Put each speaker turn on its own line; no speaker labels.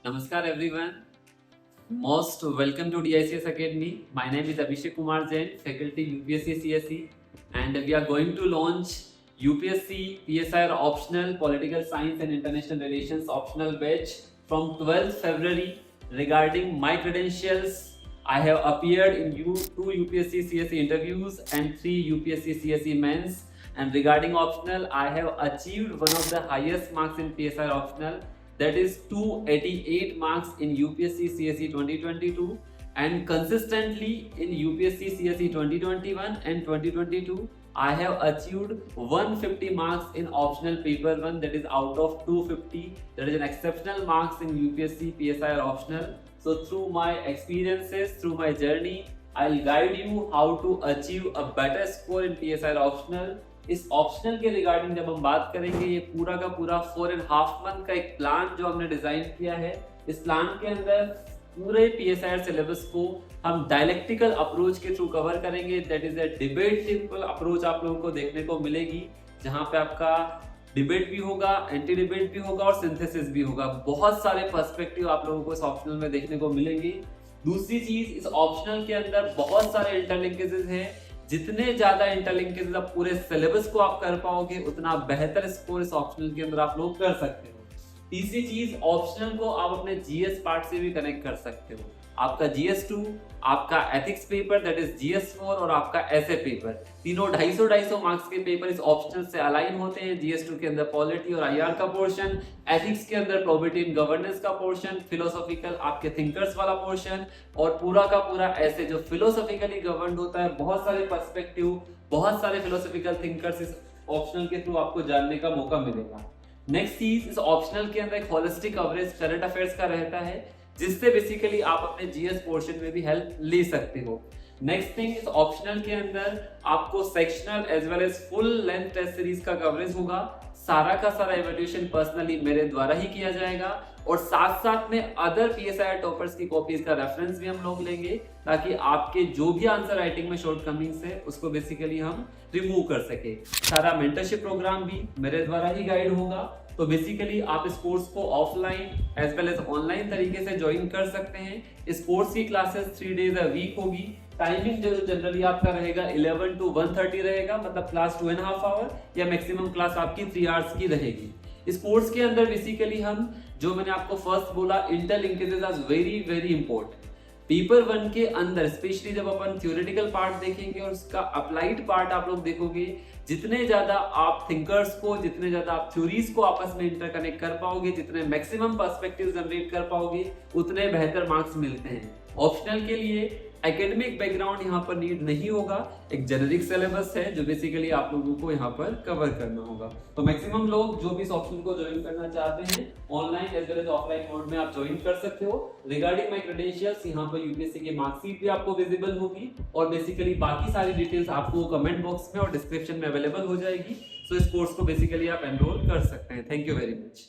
Namaskar everyone. Most welcome to DICS Academy. My name is Abhishek Kumar Jain, faculty UPSC CSE, and we are going to launch UPSC PSIR optional Political Science and International Relations optional batch from 12th February. Regarding my credentials, I have appeared in two UPSC CSE interviews and 3 UPSC CSE mains. And regarding optional, I have achieved one of the highest marks in PSIR optional, that is 288 marks in UPSC CSE 2022, and consistently in UPSC CSE 2021 and 2022 I have achieved 150 marks in optional paper 1, that is out of 250. That is an exceptional marks in UPSC PSIR optional. So through my experiences, through my journey, I'll guide you how to achieve a better score in PSIR optional. इस optional के regarding जब हम बात करेंगे, ये पूरा का पूरा 4.5 मंथ का एक प्लान जो हमने डिजाइन किया है। इस प्लान के अंदर पूरे पीएसआईआर सिलेबस को हम डायलेक्टिकल अप्रोच के थ्रू कवर करेंगे। दैट इज अ डिबेटिव अप्रोच आप लोगों को देखने को मिलेगी, जहां पे आपका डिबेट भी होगा, एंटी डिबेट भी होगा और सिंथेसिस भी होगा। बहुत सारे पर्सपेक्टिव आप लोगों को इस ऑप्शनल में देखने को मिलेंगे। दूसरी चीज, इस ऑप्शनल के अंदर बहुत सारे इंटरलिंकेजेस हैं। जितने ज्यादा इंटरलिंकेज आप पूरे सिलेबस को आप कर पाओगे, उतना बेहतर स्कोर इस ऑप्शनल के अंदर आप लोग कर सकते हो। तीसरी चीज, ऑप्शनल को आप अपने जीएस पार्ट से भी कनेक्ट कर सकते हो। आपका जीएस 2, आपका ethics paper that is GS 4 और आपका एसए पेपर, तीनों 250 मार्क्स के पेपर इस ऑप्शनल से अलाइन होते हैं। जीएस 2 के अंदर पॉलिटी और आईआर का पोर्शन, एथिक्स के अंदर प्रोबेबिलिटी इन गवर्नेंस का पोर्शन, फिलोसॉफिकल आपके थिंकर्स वाला पोर्शन, और पूरा का पूरा ऐसे जो फिलोसॉफिकली गवर्नड होता है। बहुत सारे पर्सपेक्टिव, बहुत सारे फिलोसॉफिकल थिंकर्स इस ऑप्शनल के थ्रू आपको जानने का मौका मिलेगा। नेक्स्ट चीज, इस ऑप्शनल के अंदर एक होलिस्टिक कवरेज करंट अफेयर्स का रहता है, जिससे बेसिकली आप अपने जीएस पोर्शन में भी हेल्प ले सकते हो। नेक्स्ट थिंग, इस ऑप्शनल के अंदर आपको sectional as well as full length test series का कवरेज होगा। सारा का सारा इवैल्यूएशन पर्सनली मेरे द्वारा ही किया जाएगा, और साथ साथ में अदर पीएसआईआर टॉपर्स की कॉपीज का रेफरेंस भी हम लोग लेंगे, ताकि आपके जो भी आंसर राइटिंग में शॉर्टकमिंग्स है उसको बेसिकली हम रिमूव कर सके। सारा मेंटरशिप प्रोग्राम भी मेरे द्वारा ही गाइड होगा। तो बेसिकली आप इस कोर्स को offline as well as online तरीके से ज्वाइन कर सकते हैं। इस कोर्स की क्लासेस 3 डेज अ वीक होगी। टाइमिंग जो जनरली आपका रहेगा 11 to 1:30 रहेगा, मतलब क्लास 2.5 आवर, या मैक्सिमम क्लास आपकी 3 आवर्स की रहेगी। इस कोर्स के अंदर बेसिकली हम, जो मैंने आपको फर्स्ट बोला, interlinkages are very very important. Paper 1 के अंदर स्पेशली जब अपन थ्योरेटिकल पार्ट देखेंगे और उसका अप्लाइड पार्ट आप लोग देखोगे, जितने ज्यादा आप थिंकर्स को, जितने ज्यादा आप थ्योरीज को आपस में इंटरकनेक्ट कर पाओगे, जितने मैक्सिमम पर्सपेक्टिव जनरेट कर पाओगे, उतने बेहतर मार्क्स मिलते हैं। ऑप्शनल के लिए एकेडमिक बैकग्राउंड यहाँ पर नीड नहीं होगा। एक जेनेरिक सिलेबस है जो बेसिकली आप लोगों को यहाँ पर कवर करना होगा। तो मैक्सिमम लोग जो भी इस ऑप्शन को ज्वाइन करना चाहते हैं, online as well as offline mode में आप ज्वाइन कर सकते हो। रिगार्डिंग माय क्रेडेंशियल्स, यहाँ पर यूपीएससी की मार्कशीट भी आपको विजिबल होगी, और बेसिकली बाकी सारी डिटेल्स आपको कमेंट बॉक्स में और डिस्क्रिप्शन में अवेलेबल हो जाएगी। सो इस कोर्स को बेसिकली आप एनरोल कर सकते हैं। Thank you very much.